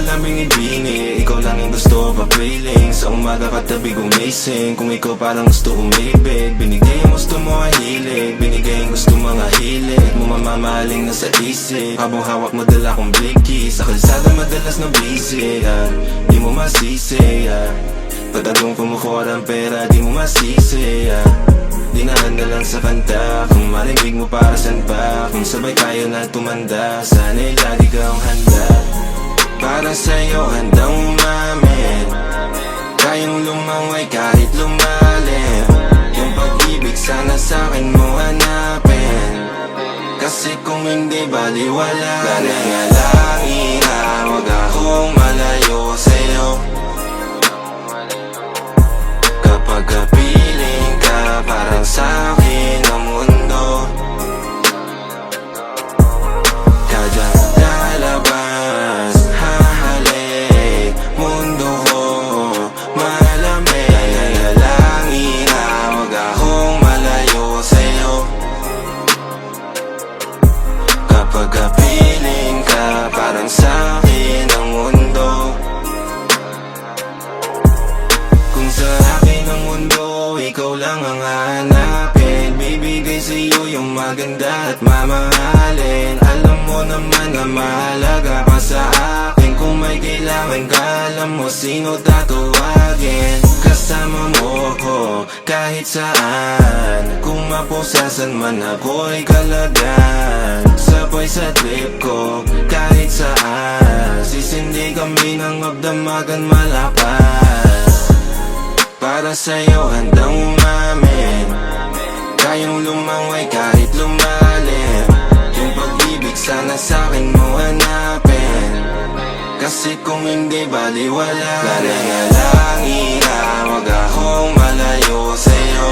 malaming ibini, ikaw lang yung gusto papiling. Sa umaga katabi gumising, kung ikaw parang gusto umibig. Binigay yung gusto mo ay hilig, binigay yung gusto mga hilig mo, mamamaling na sa isip. Habang hawak mo dala kong blinky, sa kalsada madalas na busy, di mo masisi, pagkagong kumukuha ng pera, di mo masisi, dinaan na lang sa kanta. Kung marinig mo para san pa, kung sabay tayo na tumanda, sana'y lagi kang handa. Para sa'yo handang umamin, kayang lumaway kahit lumalim. Yung pag-ibig sana sa'kin mo hanapin, kasi kung hindi baliwala. Nananalangin na wag akong malayo sa'yo. Kapag kapiling ka, parang sa'kin ang mundo. Kadyang lalabas, hahalik, mundo ko malamig. Nananalangin na wag akong malayo sa'yo. Kapag kapiling ka, parang sa'kin ang mundo. Kung sa akin ang mundo, ikaw lang ang hanapin. Bibigay sa'yo yung maganda at mamahalin. Alam mo naman na mahalaga ka sa akin. Kung may kailangan ka, alam mo sino tatawagin. Kasama mo ko kahit saan, kung mapusasan man ako'y kalagan. Sabay sa trip ko kahit saan, sisindi kami ng magdamagan malapas. Para sa'yo handang umamin, kayang lumaway kahit lumalim. Yung pag-ibig sana sa'kin mo hanapin, kasi kung hindi baliwala. Nananalangin na wag akong malayo sa'yo.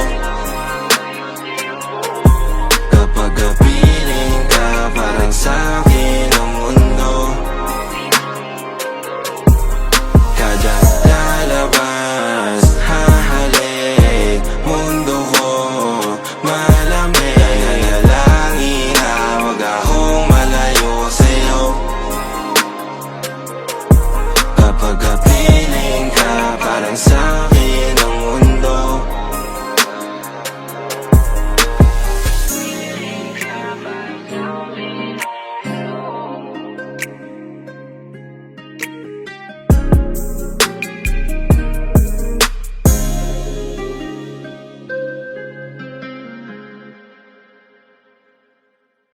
Kapag kapiling ka, parang sa'kin ang mundo. Kadyang lalabas, hahalik, mundo ko malamig. Nananalangin na wag akong malayo sa'yo. Kapag kapiling ka, parang sa